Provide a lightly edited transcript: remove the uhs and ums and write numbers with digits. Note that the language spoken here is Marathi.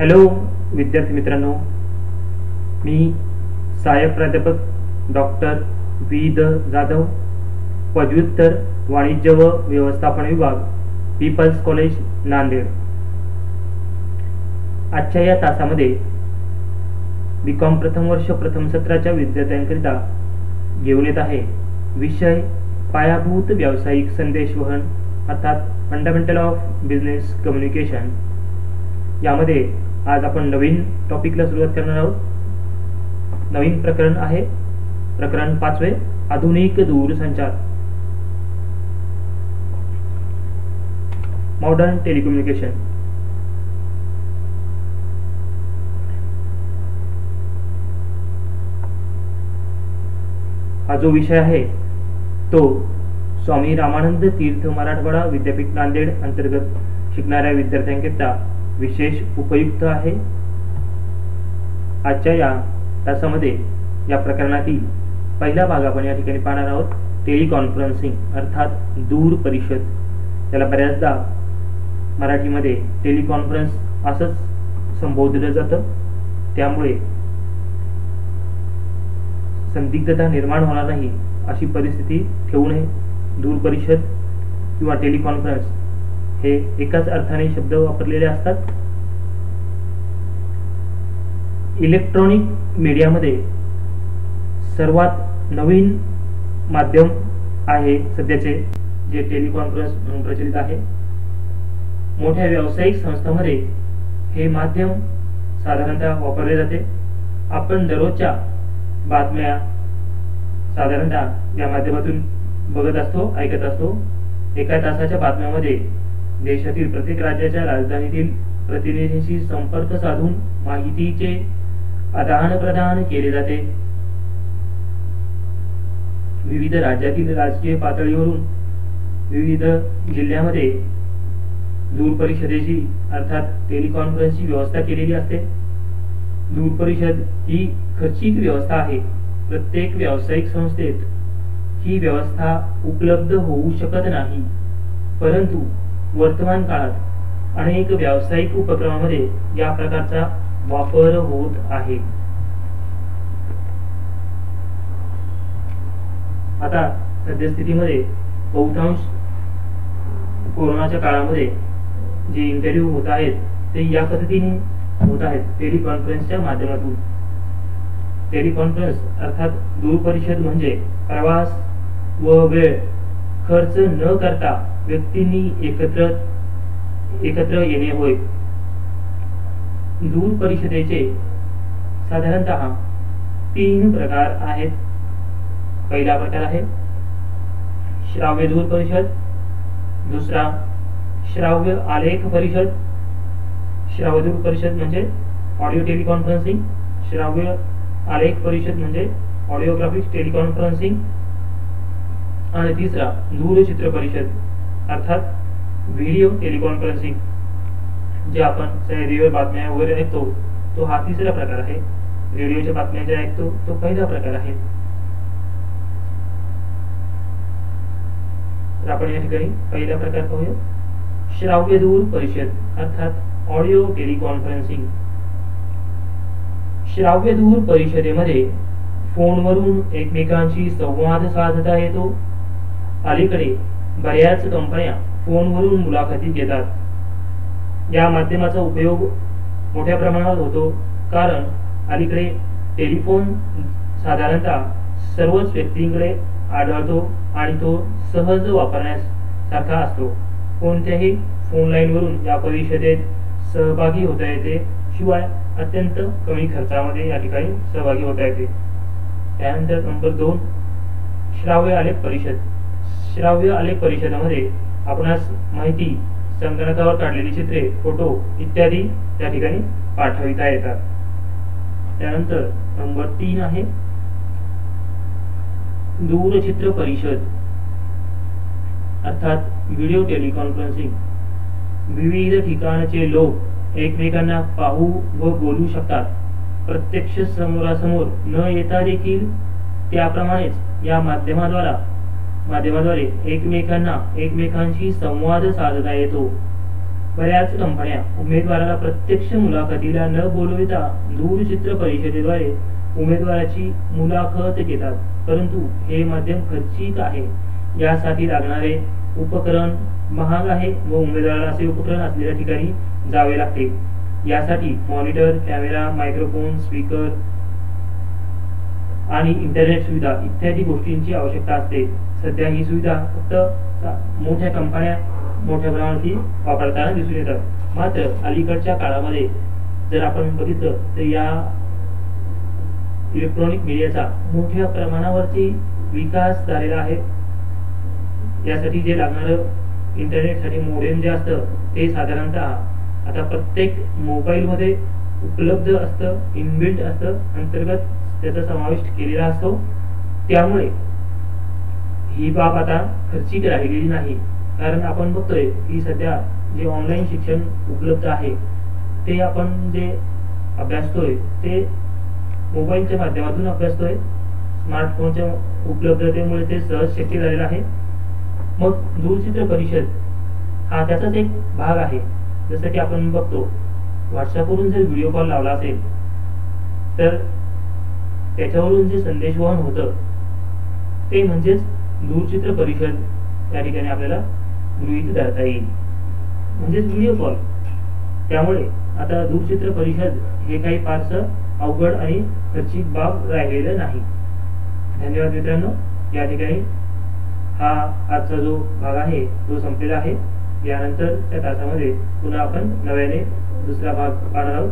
हॅलो विद्यार्थी मित्रांनो, मी सहाय्यक प्राध्यापक डॉक्टर वी द जाधव, पदव्युत्तर वाणिज्य व व्यवस्थापन विभाग, पीपल्स कॉलेज नांदेड. आजच्या या तासामध्ये बीकॉम प्रथम वर्ष प्रथम सत्राच्या विद्यार्थ्यांकरिता घेऊन येत आहे विषय पायाभूत व्यावसायिक संदेशवहन अर्थात फंडामेंटल ऑफ बिझनेस कम्युनिकेशन. यामध्ये आज आपण नवीन टॉपिकला सुरुवात करणार आहोत. नवीन प्रकरण आहे प्रकरण 5वे, आधुनिक दूरसंचार, मॉडर्न टेलिकम्युनिकेशन. हा जो विषय आहे तो स्वामी रामानंद तीर्थ मराठवाडा विद्यापीठ नांदेड अंतर्गत शिकणाऱ्या विद्यार्थ्यांकरिता विशेष उपयुक्त आहे. आजच्या या तासामध्ये या प्रकरणातील पहिला भाग आपण या ठिकाणी पाहणार आहोत. टेलिकॉन्फरन्सिंग अर्थात दूर परिषद. त्याला बऱ्याचदा मराठीमध्ये टेलिकॉन्फरन्स असंच संबोधलं जातं. त्यामुळे संदिग्धता निर्माण होणार नाही अशी परिस्थिती ठेवू नये. दूर परिषद किंवा टेलिकॉन्फरन्स हे एकाच अर्थाने शब्द वापरलेले असतात. इलेक्ट्रॉनिक मीडियामध्ये सर्वात नवीन माध्यम आहे सध्याचे जे टेलिकॉन्फरन्स म्हणून प्रचलित आहे. मोठ्या व्यावसायिक संस्थांमध्ये हे माध्यम साधारणतः वापरले जाते. आपण दररोजच्या बातम्या साधारणतः या माध्यमातून बघत असतो, ऐकत असतो. एका तासाच्या बातम्यामध्ये देशातील प्रत्येक राज्याच्या राजधानीतील प्रतिनिधींशी संपर्क साधून माहितीचे आदान प्रदान केले जाते. विविध राज्यातील राजकीय पातळीवरून विविध जिल्ह्यामध्ये दूर परिषदेची अर्थात टेलिकॉन्फरन्सची व्यवस्था केलेली असते. दूर परिषद ही खर्चिक व्यवस्था आहे. प्रत्येक व्यावसायिक संस्थेत ही व्यवस्था उपलब्ध होऊ शकत नाही, परंतु वर्तमान काळात अनेक व्यावसायिक उपक्रमामध्ये या प्रकारचा वापर होत आहे. आता सद्यस्थितीमध्ये बहुतांश कोरोनाच्या काळामध्ये जे इंटरव्ह्यू होत आहेत ते या पद्धतीने होत आहेत, टेलिकॉन्फरन्सच्या माध्यमातून. टेलिकॉन्फरन्स अर्थात दूर परिषद म्हणजे प्रवास व वेळ खर्च न करता व्यक्तींनी एकत्र येणे होय. दूर परिषदेचे साधारणतः 3 प्रकार आहेत. पहिला प्रकार आहे श्राव्य दूर परिषद, दुसरा श्राव्य आलेख परिषद. श्राव्य दूर परिषद म्हणजे ऑडिओ टेलिकॉन्फरन्सिंग, श्राव्य आलेख परिषद म्हणजे ऑडिओग्राफिक टेलिकॉन्फरन्सिंग. आणि तिसरा दूरचित्र परिषद अर्थात व्हिडिओ टेलिकॉन्फरन्सिंग, जे आपण रेडिओ बातम्या वगैरे ऐकतो तो हा तिसरा प्रकार आहे. रेडिओच्या बातम्या जे ऐकतो तो पहिला प्रकार आहे. तर आपण या ठिकाणी पहिला प्रकार पाहूया, श्राव्य दूर परिषद अर्थात ऑडिओ टेलिकॉन्फरन्सिंग. श्राव्य दूर परिषदेमध्ये फोनवरून एकमेकांशी संवाद साधता येतो. अलीकडे बऱ्याच कंपन्या फोनवरून मुलाखती घेतात. या माध्यमाचा उपयोग मोठ्या प्रमाणात होतो, कारण अलीकडे टेलिफोन साधारणतः सर्वच व्यक्तींकडे आढळतो आणि तो सहज वापरण्यासारखा असतो. कोणत्याही फोन लाईनवरून या परिषदेत सहभागी होता येते, शिवाय अत्यंत कमी खर्चामध्ये या ठिकाणी सहभागी होता येते. त्यानंतर नंबर 2 श्राव्य आलेख परिषद. श्राव्य आलेख परिषदेमध्ये आपणास माहिती, संगणकावर काढलेली चित्रे, फोटो इत्यादी त्या ठिकाणी पाठविता येतात. त्यानंतर नंबर 3 आहे दूरचित्र परिषद अर्थात व्हिडिओ टेलिकॉन्फरन्सिंग. विविध ठिकाणचे लोक एकमेकांना पाहू व बोलू शकतात. प्रत्यक्ष समोरासमोर न येता देखील त्याप्रमाणेच या माध्यमाद्वारे एकमेकांशी संवाद साधता येतो. बऱ्याच कंपन्या उमेदवाराला प्रत्यक्ष मुलाखतीला न बोलविता दूरचित्र परिषदेद्वारे उमेदवाराची मुलाखत घेतात, परंतु हे माध्यम खर्चिक आहे. यासाठी लागणारे उपकरण महाग आहे व उमेदवाराला असे उपकरण असलेल्या ठिकाणी जावे लागते. यासाठी मॉनिटर, कॅमेरा, मायक्रोफोन, स्पीकर आणि इंटरनेट सुविधा इत्यादी गोष्टींची आवश्यकता असते. सध्या ही सुविधा फक्त मोठ्या कंपन्या मोठ्या प्रमाणात वापरताना दिसून येतात. मात्र अलीकडच्या काळामध्ये जर आपण बघितलं तर या इलेक्ट्रॉनिक मीडियाचा मोठ्या प्रमाणावरती विकास झालेला आहे. यासाठी जे लागणारं इंटरनेटसाठी मोडेम जे असतं ते साधारणतः आता प्रत्येक मोबाईलमध्ये उपलब्ध असतं, इनबिल्ट असतं, अंतर्गत त्याचा समाविष्ट केलेला असतो. त्यामुळे ही बाब आता खर्चिक राहिलेली नाही. कारण आपण बघतोय की सध्या जे ऑनलाईन शिक्षण उपलब्ध आहे ते आपण जे अभ्यासतोय ते मोबाईलच्या माध्यमातून अभ्यासतोय. स्मार्टफोनच्या उपलब्धतेमुळे ते सहज शक्य झालेलं आहे. मग दूरचित्र परिषद हा त्याचाच एक भाग आहे. जसं की आपण बघतो व्हॉट्सअपवरून जर व्हिडिओ कॉल लावला असेल तर त्याच्यावरून जे संदेशवहन होतं ते म्हणजेच दूरचित्र परिषद त्या ठिकाणी आपल्याला गृहीत धरता येईल, म्हणजेच व्हिडिओ कॉल. त्यामुळे आता दूरचित्र परिषद हे काही फारसं अवघड आणि खर्चिक बाब राहिलेलं नाही. धन्यवाद मित्रांनो. या ठिकाणी हा आजचा जो भाग आहे तो संपलेला आहे. यानंतर त्या तासामध्ये पुन्हा आपण नव्याने दुसरा भाग पाहणार आहोत.